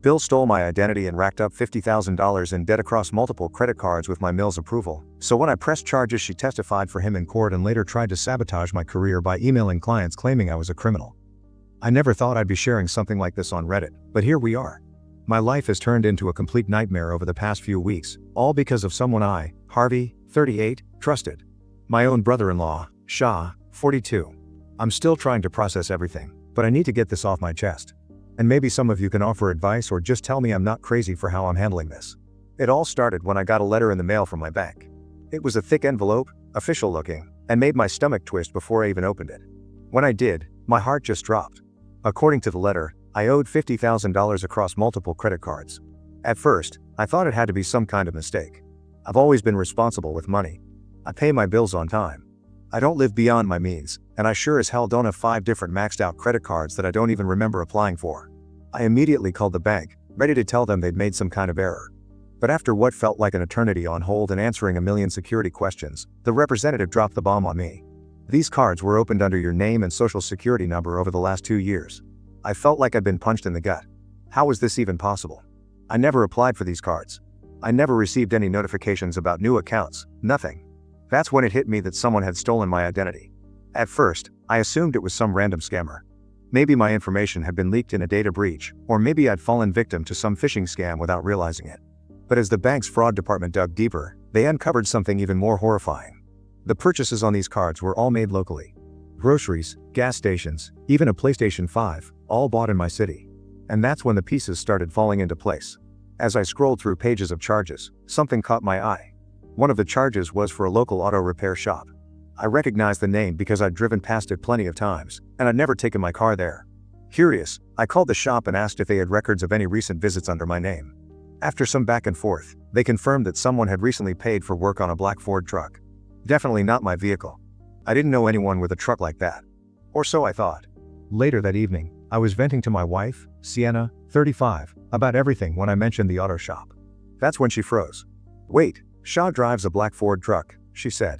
Bill stole my identity and racked up $50,000 in debt across multiple credit cards with my Mill's approval. So when I pressed charges, she testified for him in court and later tried to sabotage my career by emailing clients claiming I was a criminal. I never thought I'd be sharing something like this on Reddit, but here we are. My life has turned into a complete nightmare over the past few weeks, all because of someone I, Harvey, 38, trusted. My own brother-in-law, Shah, 42. I'm still trying to process everything, but I need to get this off my chest. And maybe some of you can offer advice or just tell me I'm not crazy for how I'm handling this. It all started when I got a letter in the mail from my bank. It was a thick envelope, official looking, and made my stomach twist before I even opened it. When I did, my heart just dropped. According to the letter, I owed $50,000 across multiple credit cards. At first, I thought it had to be some kind of mistake. I've always been responsible with money. I pay my bills on time. I don't live beyond my means, and I sure as hell don't have 5 different maxed out credit cards that I don't even remember applying for. I immediately called the bank, ready to tell them they'd made some kind of error. But after what felt like an eternity on hold and answering a million security questions, the representative dropped the bomb on me. These cards were opened under your name and social security number over the last 2 years. I felt like I'd been punched in the gut. How was this even possible? I never applied for these cards. I never received any notifications about new accounts, nothing. That's when it hit me that someone had stolen my identity. At first, I assumed it was some random scammer. Maybe my information had been leaked in a data breach, or maybe I'd fallen victim to some phishing scam without realizing it. But as the bank's fraud department dug deeper, they uncovered something even more horrifying. The purchases on these cards were all made locally. Groceries, gas stations, even a PlayStation 5, all bought in my city. And that's when the pieces started falling into place. As I scrolled through pages of charges, something caught my eye. One of the charges was for a local auto repair shop. I recognized the name because I'd driven past it plenty of times, and I'd never taken my car there. Curious, I called the shop and asked if they had records of any recent visits under my name. After some back and forth, they confirmed that someone had recently paid for work on a black Ford truck. Definitely not my vehicle. I didn't know anyone with a truck like that. Or so I thought. Later that evening, I was venting to my wife, Sienna, 35, about everything when I mentioned the auto shop. That's when she froze. "Wait, Shaw drives a black Ford truck," she said.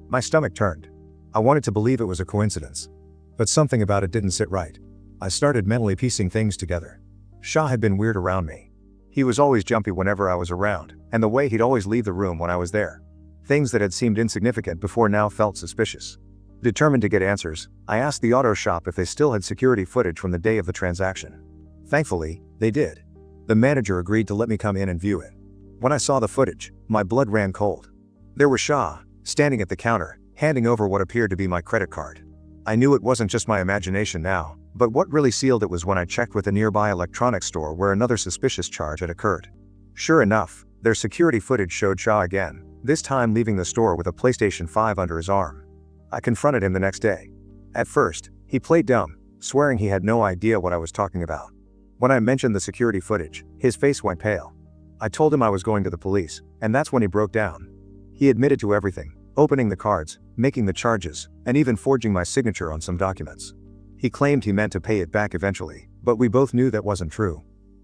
My stomach turned. I wanted to believe it was a coincidence. But something about it didn't sit right. I started mentally piecing things together. Shaw had been weird around me. He was always jumpy whenever I was around, and the way he'd always leave the room when I was there. Things that had seemed insignificant before now felt suspicious. Determined to get answers, I asked the auto shop if they still had security footage from the day of the transaction. Thankfully, they did. The manager agreed to let me come in and view it. When I saw the footage, my blood ran cold. There was Shaw, standing at the counter, handing over what appeared to be my credit card. I knew it wasn't just my imagination now, but what really sealed it was when I checked with a nearby electronics store where another suspicious charge had occurred. Sure enough, their security footage showed Shaw again, this time leaving the store with a PlayStation 5 under his arm. I confronted him the next day. At first, he played dumb, swearing he had no idea what I was talking about. When I mentioned the security footage, his face went pale. I told him I was going to the police, and that's when he broke down. He admitted to everything, opening the cards, making the charges, and even forging my signature on some documents. He claimed he meant to pay it back eventually, but we both knew that wasn't true.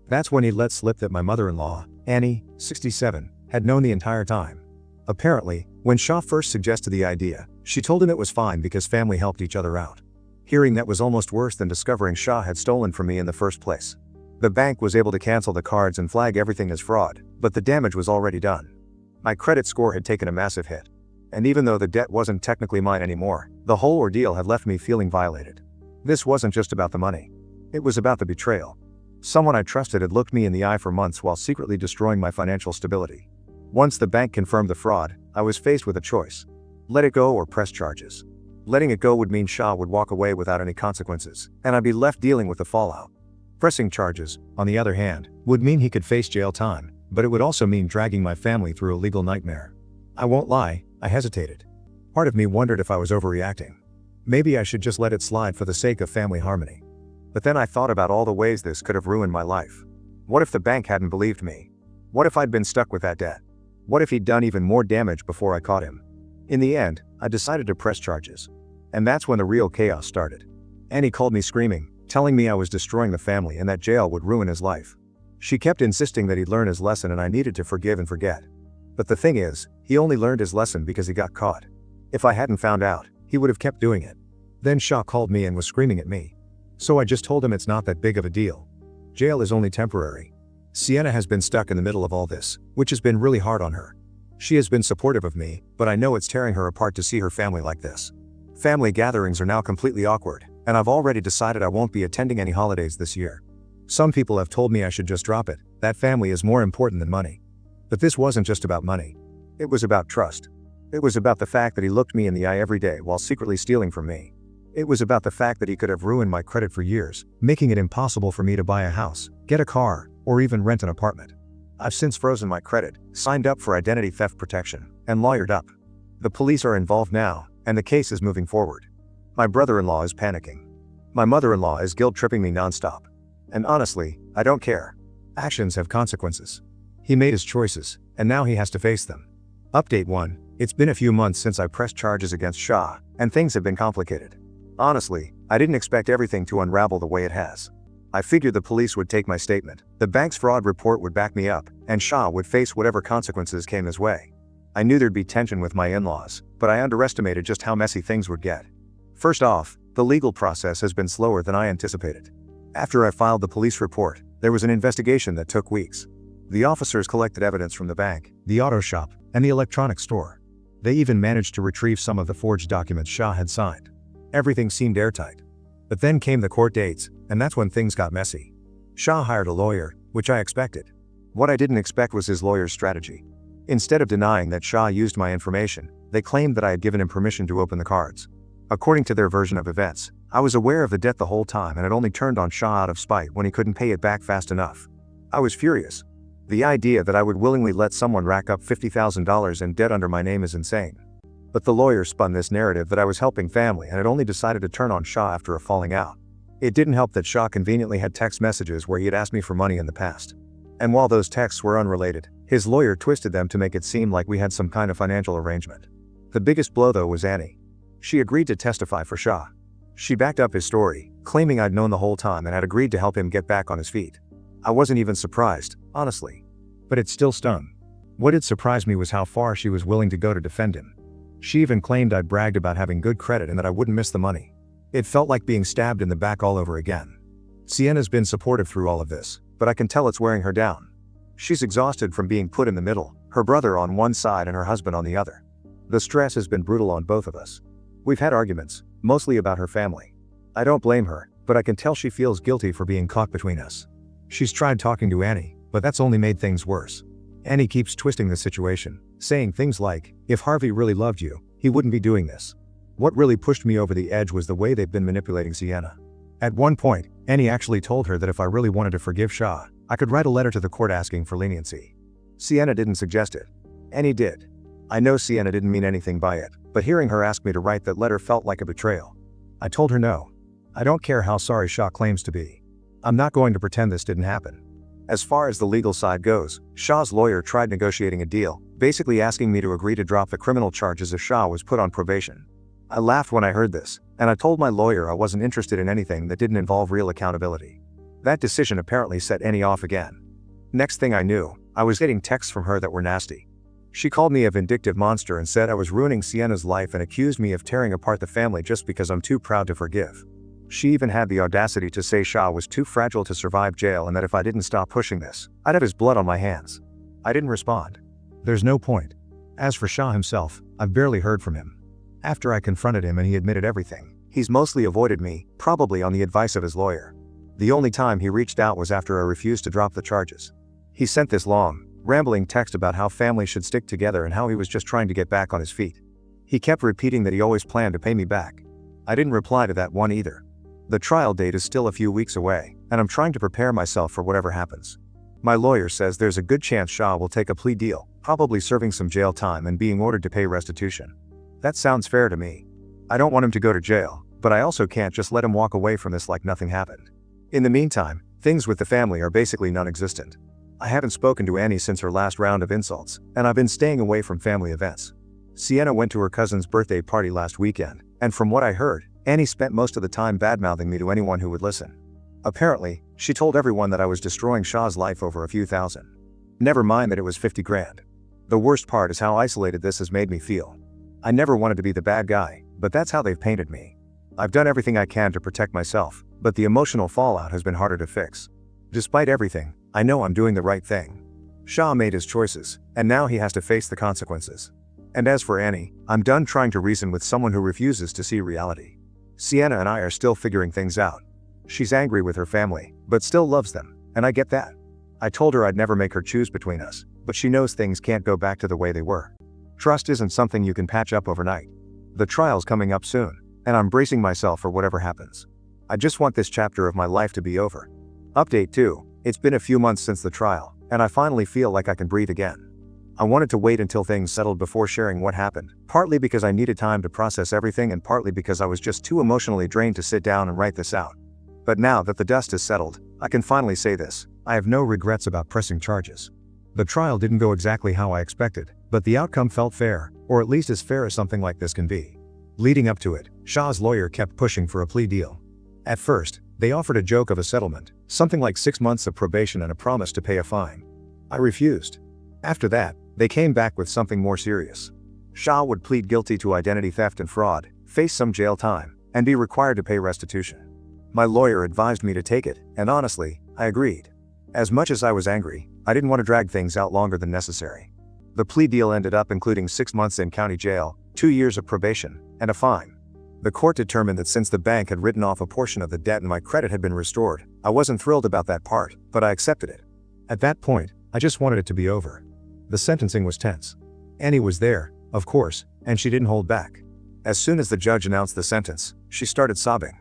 That's when he let slip that my mother-in-law, Annie, 67, had known the entire time. Apparently, when Shaw first suggested the idea, she told him it was fine because family helped each other out. Hearing that was almost worse than discovering Shaw had stolen from me in the first place. The bank was able to cancel the cards and flag everything as fraud, but the damage was already done. My credit score had taken a massive hit. And even though the debt wasn't technically mine anymore, the whole ordeal had left me feeling violated. This wasn't just about the money. It was about the betrayal. Someone I trusted had looked me in the eye for months while secretly destroying my financial stability. Once the bank confirmed the fraud, I was faced with a choice. Let it go or press charges. Letting it go would mean Shaw would walk away without any consequences, and I'd be left dealing with the fallout. Pressing charges, on the other hand, would mean he could face jail time, but it would also mean dragging my family through a legal nightmare. I won't lie, I hesitated. Part of me wondered if I was overreacting. Maybe I should just let it slide for the sake of family harmony. But then I thought about all the ways this could have ruined my life. What if the bank hadn't believed me? What if I'd been stuck with that debt? What if he'd done even more damage before I caught him? In the end, I decided to press charges. And that's when the real chaos started. Annie called me screaming, telling me I was destroying the family and that jail would ruin his life. She kept insisting that he'd learn his lesson and I needed to forgive and forget. But the thing is, he only learned his lesson because he got caught. If I hadn't found out, he would have kept doing it. Then Shaw called me and was screaming at me. So I just told him it's not that big of a deal. Jail is only temporary. Sienna has been stuck in the middle of all this, which has been really hard on her. She has been supportive of me, but I know it's tearing her apart to see her family like this. Family gatherings are now completely awkward, and I've already decided I won't be attending any holidays this year. Some people have told me I should just drop it, that family is more important than money. But this wasn't just about money. It was about trust. It was about the fact that he looked me in the eye every day while secretly stealing from me. It was about the fact that he could have ruined my credit for years, making it impossible for me to buy a house, get a car, or even rent an apartment. I've since frozen my credit, signed up for identity theft protection, and lawyered up. The police are involved now, and the case is moving forward. My brother-in-law is panicking. My mother-in-law is guilt-tripping me nonstop. And honestly, I don't care. Actions have consequences. He made his choices, and now he has to face them. Update 1. It's been a few months since I pressed charges against Shah, and things have been complicated. Honestly, I didn't expect everything to unravel the way it has. I figured the police would take my statement, the bank's fraud report would back me up, and Shah would face whatever consequences came his way. I knew there'd be tension with my in-laws, but I underestimated just how messy things would get. First off, the legal process has been slower than I anticipated. After I filed the police report, there was an investigation that took weeks. The officers collected evidence from the bank, the auto shop, and the electronics store. They even managed to retrieve some of the forged documents Shah had signed. Everything seemed airtight. But then came the court dates, and that's when things got messy. Shah hired a lawyer, which I expected. What I didn't expect was his lawyer's strategy. Instead of denying that Shah used my information, they claimed that I had given him permission to open the cards. According to their version of events, I was aware of the debt the whole time and had only turned on Shah out of spite when he couldn't pay it back fast enough. I was furious. The idea that I would willingly let someone rack up $50,000 in debt under my name is insane. But the lawyer spun this narrative that I was helping family and had only decided to turn on Shah after a falling out. It didn't help that Shah conveniently had text messages where he had asked me for money in the past. And while those texts were unrelated, his lawyer twisted them to make it seem like we had some kind of financial arrangement. The biggest blow though was Annie. She agreed to testify for Shah. She backed up his story, claiming I'd known the whole time and had agreed to help him get back on his feet. I wasn't even surprised, honestly. But it still stung. What did surprise me was how far she was willing to go to defend him. She even claimed I'd bragged about having good credit and that I wouldn't miss the money. It felt like being stabbed in the back all over again. Sienna's been supportive through all of this, but I can tell it's wearing her down. She's exhausted from being put in the middle, her brother on one side and her husband on the other. The stress has been brutal on both of us. We've had arguments, mostly about her family. I don't blame her, but I can tell she feels guilty for being caught between us. She's tried talking to Annie, but that's only made things worse. Annie keeps twisting the situation, saying things like, if Harvey really loved you, he wouldn't be doing this. What really pushed me over the edge was the way they've been manipulating Sienna. At one point, Annie actually told her that if I really wanted to forgive Shah, I could write a letter to the court asking for leniency. Sienna didn't suggest it. Annie did. I know Sienna didn't mean anything by it, but hearing her ask me to write that letter felt like a betrayal. I told her no. I don't care how sorry Shah claims to be. I'm not going to pretend this didn't happen. As far as the legal side goes, Shah's lawyer tried negotiating a deal, basically asking me to agree to drop the criminal charges if Shah was put on probation. I laughed when I heard this, and I told my lawyer I wasn't interested in anything that didn't involve real accountability. That decision apparently set Annie off again. Next thing I knew, I was getting texts from her that were nasty. She called me a vindictive monster and said I was ruining Sienna's life and accused me of tearing apart the family just because I'm too proud to forgive. She even had the audacity to say Shah was too fragile to survive jail and that if I didn't stop pushing this, I'd have his blood on my hands. I didn't respond. There's no point. As for Shah himself, I've barely heard from him. After I confronted him and he admitted everything, he's mostly avoided me, probably on the advice of his lawyer. The only time he reached out was after I refused to drop the charges. He sent this long, rambling text about how families should stick together and how he was just trying to get back on his feet. He kept repeating that he always planned to pay me back. I didn't reply to that one either. The trial date is still a few weeks away, and I'm trying to prepare myself for whatever happens. My lawyer says there's a good chance Shah will take a plea deal, probably serving some jail time and being ordered to pay restitution. That sounds fair to me. I don't want him to go to jail, but I also can't just let him walk away from this like nothing happened. In the meantime, things with the family are basically non-existent. I haven't spoken to Annie since her last round of insults, and I've been staying away from family events. Sienna went to her cousin's birthday party last weekend, and from what I heard, Annie spent most of the time badmouthing me to anyone who would listen. Apparently, she told everyone that I was destroying Shah's life over a few thousand. Never mind that it was 50 grand. The worst part is how isolated this has made me feel. I never wanted to be the bad guy, but that's how they've painted me. I've done everything I can to protect myself, but the emotional fallout has been harder to fix. Despite everything, I know I'm doing the right thing. Shah made his choices, and now he has to face the consequences. And as for Annie, I'm done trying to reason with someone who refuses to see reality. Sienna and I are still figuring things out. She's angry with her family, but still loves them, and I get that. I told her I'd never make her choose between us, but she knows things can't go back to the way they were. Trust isn't something you can patch up overnight. The trial's coming up soon, and I'm bracing myself for whatever happens. I just want this chapter of my life to be over. Update 2. It's been a few months since the trial, and I finally feel like I can breathe again. I wanted to wait until things settled before sharing what happened, partly because I needed time to process everything and partly because I was just too emotionally drained to sit down and write this out. But now that the dust has settled, I can finally say this: I have no regrets about pressing charges. The trial didn't go exactly how I expected, but the outcome felt fair, or at least as fair as something like this can be. Leading up to it, Shah's lawyer kept pushing for a plea deal. At first, they offered a joke of a settlement, something like 6 months of probation and a promise to pay a fine. I refused. After that, they came back with something more serious. Shah would plead guilty to identity theft and fraud, face some jail time, and be required to pay restitution. My lawyer advised me to take it, and honestly, I agreed. As much as I was angry, I didn't want to drag things out longer than necessary. The plea deal ended up including 6 months in county jail, 2 years of probation, and a fine. The court determined that since the bank had written off a portion of the debt and my credit had been restored, I wasn't thrilled about that part, but I accepted it. At that point, I just wanted it to be over. The sentencing was tense. Annie was there, of course, and she didn't hold back. As soon as the judge announced the sentence, she started sobbing.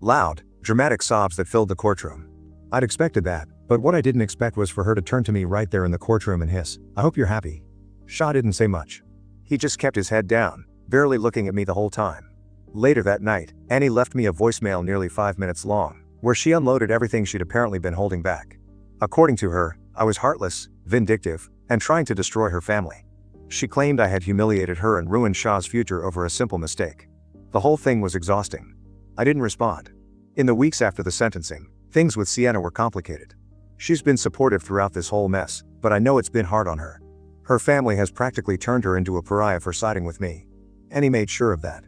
Loud, dramatic sobs that filled the courtroom. I'd expected that, but what I didn't expect was for her to turn to me right there in the courtroom and hiss, "I hope you're happy." Shah didn't say much. He just kept his head down, barely looking at me the whole time. Later that night, Annie left me a voicemail nearly 5 minutes long, where she unloaded everything she'd apparently been holding back. According to her, I was heartless, vindictive, and trying to destroy her family. She claimed I had humiliated her and ruined Shah's future over a simple mistake. The whole thing was exhausting. I didn't respond. In the weeks after the sentencing, things with Sienna were complicated. She's been supportive throughout this whole mess, but I know it's been hard on her. Her family has practically turned her into a pariah for siding with me. Annie made sure of that.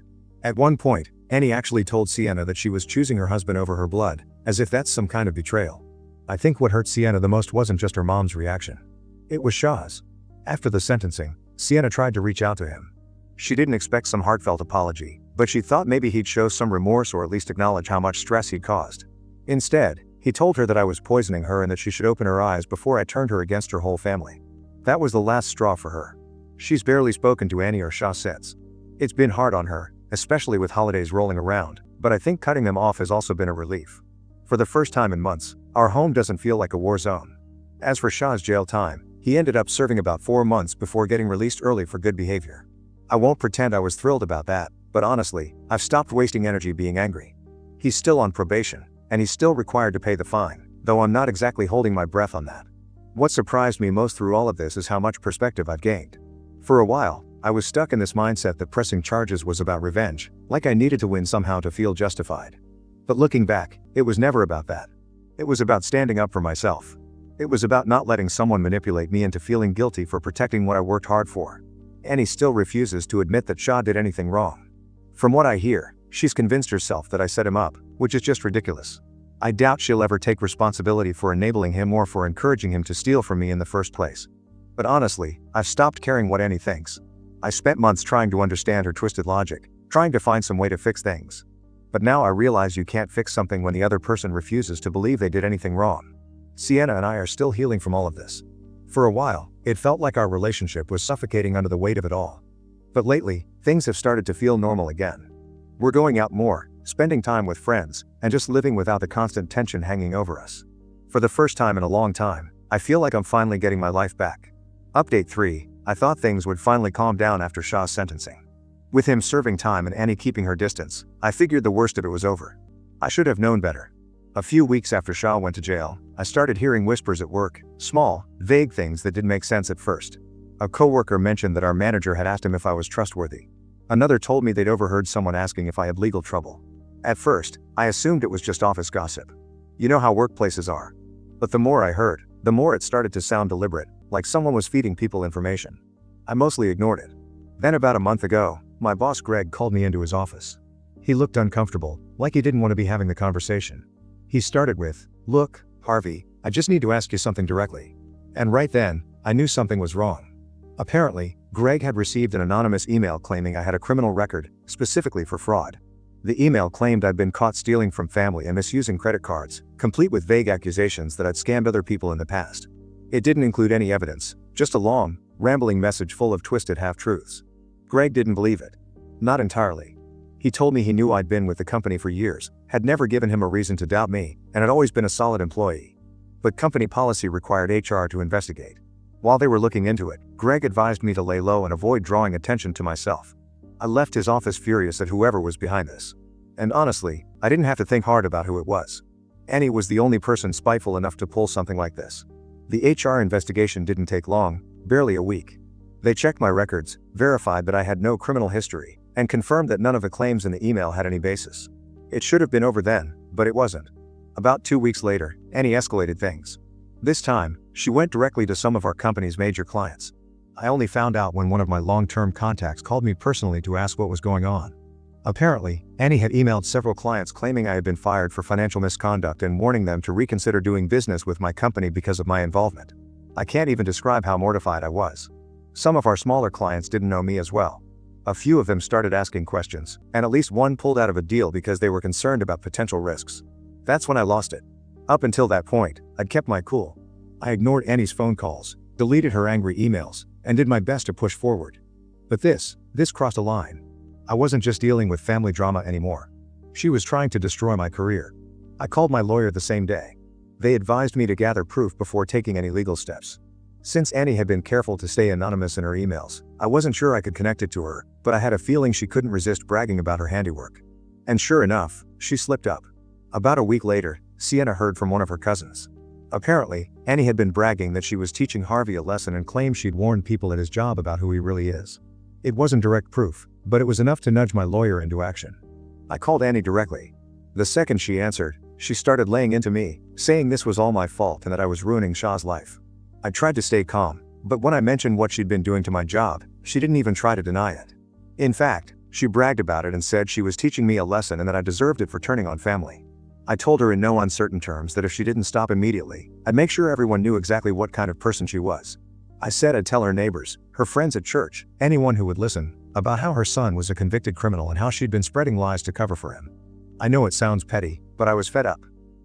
At one point, Annie actually told Sienna that she was choosing her husband over her blood, as if that's some kind of betrayal. I think what hurt Sienna the most wasn't just her mom's reaction. It was Shah's. After the sentencing, Sienna tried to reach out to him. She didn't expect some heartfelt apology, but she thought maybe he'd show some remorse or at least acknowledge how much stress he'd caused. Instead, he told her that I was poisoning her and that she should open her eyes before I turned her against her whole family. That was the last straw for her. She's barely spoken to Annie or Shah since. It's been hard on her, especially with holidays rolling around, but I think cutting them off has also been a relief. For the first time in months, our home doesn't feel like a war zone. As for Shah's jail time, he ended up serving about 4 months before getting released early for good behavior. I won't pretend I was thrilled about that, but honestly, I've stopped wasting energy being angry. He's still on probation, and he's still required to pay the fine, though I'm not exactly holding my breath on that. What surprised me most through all of this is how much perspective I've gained. For a while, I was stuck in this mindset that pressing charges was about revenge, like I needed to win somehow to feel justified. But looking back, it was never about that. It was about standing up for myself. It was about not letting someone manipulate me into feeling guilty for protecting what I worked hard for. Annie still refuses to admit that Shah did anything wrong. From what I hear, she's convinced herself that I set him up, which is just ridiculous. I doubt she'll ever take responsibility for enabling him or for encouraging him to steal from me in the first place. But honestly, I've stopped caring what Annie thinks. I spent months trying to understand her twisted logic, trying to find some way to fix things. But now I realize you can't fix something when the other person refuses to believe they did anything wrong. Sienna and I are still healing from all of this. For a while, it felt like our relationship was suffocating under the weight of it all. But lately, things have started to feel normal again. We're going out more, spending time with friends, and just living without the constant tension hanging over us. For the first time in a long time, I feel like I'm finally getting my life back. Update 3, I thought things would finally calm down after Shah's sentencing. With him serving time and Annie keeping her distance, I figured the worst of it was over. I should have known better. A few weeks after Shah went to jail, I started hearing whispers at work, small, vague things that didn't make sense at first. A coworker mentioned that our manager had asked him if I was trustworthy. Another told me they'd overheard someone asking if I had legal trouble. At first, I assumed it was just office gossip. You know how workplaces are. But the more I heard, the more it started to sound deliberate, like someone was feeding people information. I mostly ignored it. Then about a month ago, my boss Greg called me into his office. He looked uncomfortable, like he didn't want to be having the conversation. He started with, "Look, Harvey, I just need to ask you something directly. And right then, I knew something was wrong. Apparently, Greg had received an anonymous email claiming I had a criminal record, specifically for fraud. The email claimed I'd been caught stealing from family and misusing credit cards, complete with vague accusations that I'd scammed other people in the past. It didn't include any evidence, just a long, rambling message full of twisted half-truths. Greg didn't believe it. Not entirely. He told me he knew I'd been with the company for years, had never given him a reason to doubt me, and had always been a solid employee. But company policy required HR to investigate. While they were looking into it, Greg advised me to lay low and avoid drawing attention to myself. I left his office furious at whoever was behind this. And honestly, I didn't have to think hard about who it was. Annie was the only person spiteful enough to pull something like this. The HR investigation didn't take long, barely a week. They checked my records, verified that I had no criminal history, and confirmed that none of the claims in the email had any basis. It should have been over then, but it wasn't. About 2 weeks later, Annie escalated things. This time, she went directly to some of our company's major clients. I only found out when one of my long-term contacts called me personally to ask what was going on. Apparently, Annie had emailed several clients claiming I had been fired for financial misconduct and warning them to reconsider doing business with my company because of my involvement. I can't even describe how mortified I was. Some of our smaller clients didn't know me as well. A few of them started asking questions, and at least one pulled out of a deal because they were concerned about potential risks. That's when I lost it. Up until that point, I'd kept my cool. I ignored Annie's phone calls, deleted her angry emails, and did my best to push forward. But this crossed a line. I wasn't just dealing with family drama anymore. She was trying to destroy my career. I called my lawyer the same day. They advised me to gather proof before taking any legal steps. Since Annie had been careful to stay anonymous in her emails, I wasn't sure I could connect it to her, but I had a feeling she couldn't resist bragging about her handiwork. And sure enough, she slipped up. About a week later, Sienna heard from one of her cousins. Apparently, Annie had been bragging that she was teaching Harvey a lesson and claimed she'd warned people at his job about who he really is. It wasn't direct proof, but it was enough to nudge my lawyer into action. I called Annie directly. The second she answered, she started laying into me, saying this was all my fault and that I was ruining Shah's life. I tried to stay calm, but when I mentioned what she'd been doing to my job, she didn't even try to deny it. In fact, she bragged about it and said she was teaching me a lesson and that I deserved it for turning on family. I told her in no uncertain terms that if she didn't stop immediately, I'd make sure everyone knew exactly what kind of person she was. I said I'd tell her neighbors, her friends at church, anyone who would listen, about how her son was a convicted criminal and how she'd been spreading lies to cover for him. I know it sounds petty, but I was fed up.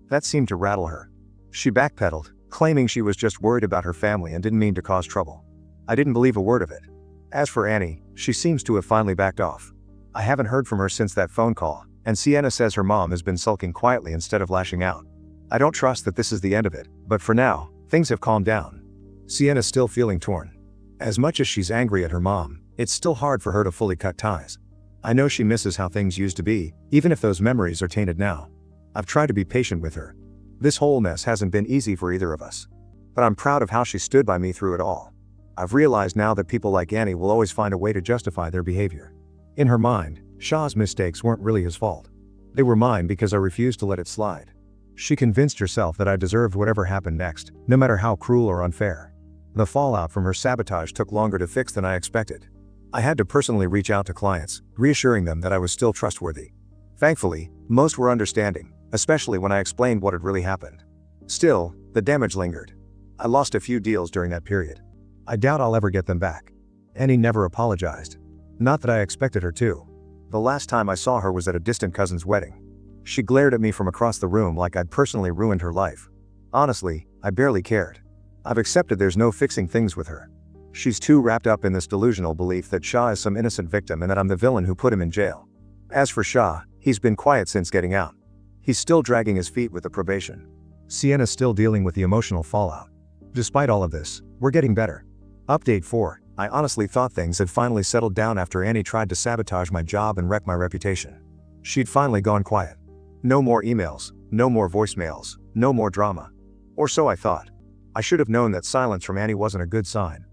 That seemed to rattle her. She backpedaled, claiming she was just worried about her family and didn't mean to cause trouble. I didn't believe a word of it. As for Annie, she seems to have finally backed off. I haven't heard from her since that phone call, and Sienna says her mom has been sulking quietly instead of lashing out. I don't trust that this is the end of it, but for now, things have calmed down. Sienna's still feeling torn. As much as she's angry at her mom, it's still hard for her to fully cut ties. I know she misses how things used to be, even if those memories are tainted now. I've tried to be patient with her. This whole mess hasn't been easy for either of us. But I'm proud of how she stood by me through it all. I've realized now that people like Annie will always find a way to justify their behavior. In her mind, Shah's mistakes weren't really his fault. They were mine because I refused to let it slide. She convinced herself that I deserved whatever happened next, no matter how cruel or unfair. The fallout from her sabotage took longer to fix than I expected. I had to personally reach out to clients, reassuring them that I was still trustworthy. Thankfully, most were understanding, especially when I explained what had really happened. Still, the damage lingered. I lost a few deals during that period. I doubt I'll ever get them back. Annie never apologized. Not that I expected her to. The last time I saw her was at a distant cousin's wedding. She glared at me from across the room like I'd personally ruined her life. Honestly, I barely cared. I've accepted there's no fixing things with her. She's too wrapped up in this delusional belief that Shah is some innocent victim and that I'm the villain who put him in jail. As for Shah, he's been quiet since getting out. He's still dragging his feet with the probation. Sienna's still dealing with the emotional fallout. Despite all of this, we're getting better. Update 4. I honestly thought things had finally settled down after Annie tried to sabotage my job and wreck my reputation. She'd finally gone quiet. No more emails, no more voicemails, no more drama. Or so I thought. I should have known that silence from Annie wasn't a good sign.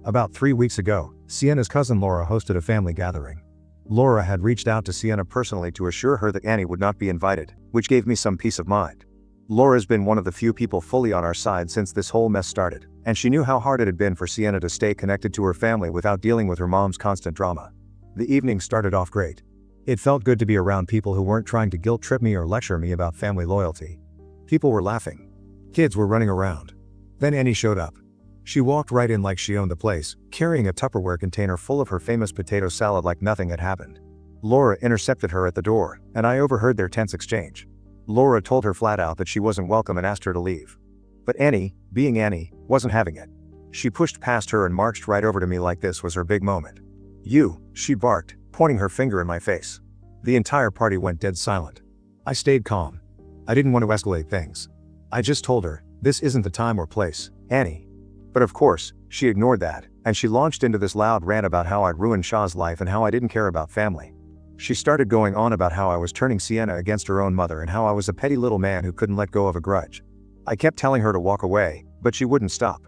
About 3 weeks ago, Sienna's cousin Laura hosted a family gathering. Laura had reached out to Sienna personally to assure her that Annie would not be invited, which gave me some peace of mind. Laura's been one of the few people fully on our side since this whole mess started, and she knew how hard it had been for Sienna to stay connected to her family without dealing with her mom's constant drama. The evening started off great. It felt good to be around people who weren't trying to guilt-trip me or lecture me about family loyalty. People were laughing. Kids were running around. Then Annie showed up. She walked right in like she owned the place, carrying a Tupperware container full of her famous potato salad like nothing had happened. Laura intercepted her at the door, and I overheard their tense exchange. Laura told her flat out that she wasn't welcome and asked her to leave. But Annie, being Annie, wasn't having it. She pushed past her and marched right over to me like this was her big moment. "You," she barked, pointing her finger in my face. The entire party went dead silent. I stayed calm. I didn't want to escalate things. I just told her, "This isn't the time or place, Annie." But of course, she ignored that, and she launched into this loud rant about how I'd ruined Shaw's life and how I didn't care about family. She started going on about how I was turning Sienna against her own mother and how I was a petty little man who couldn't let go of a grudge. I kept telling her to walk away, but she wouldn't stop.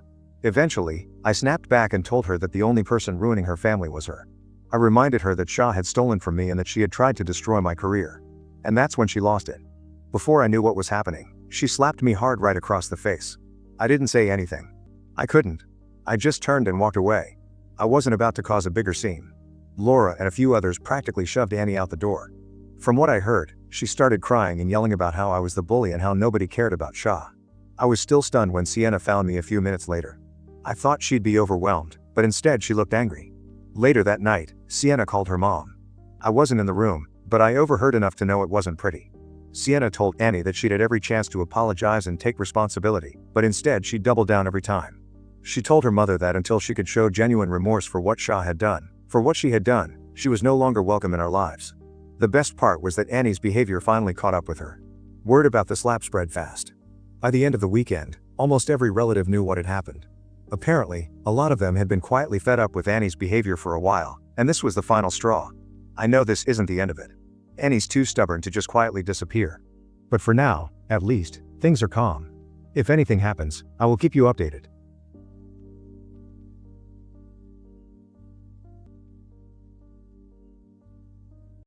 Eventually, I snapped back and told her that the only person ruining her family was her. I reminded her that Shaw had stolen from me and that she had tried to destroy my career. And that's when she lost it. Before I knew what was happening, she slapped me hard right across the face. I didn't say anything. I couldn't. I just turned and walked away. I wasn't about to cause a bigger scene. Laura and a few others practically shoved Annie out the door. From what I heard, she started crying and yelling about how I was the bully and how nobody cared about Shaw. I was still stunned when Sienna found me a few minutes later. I thought she'd be overwhelmed, but instead she looked angry. Later that night, Sienna called her mom. I wasn't in the room, but I overheard enough to know it wasn't pretty. Sienna told Annie that she'd had every chance to apologize and take responsibility, but instead she doubled down every time. She told her mother that until she could show genuine remorse for what Shaw had done, she was no longer welcome in our lives. The best part was that Annie's behavior finally caught up with her. Word about the slap spread fast. By the end of the weekend, almost every relative knew what had happened. Apparently, a lot of them had been quietly fed up with Annie's behavior for a while, and this was the final straw. I know this isn't the end of it. Annie's too stubborn to just quietly disappear. But for now, at least, things are calm. If anything happens, I will keep you updated.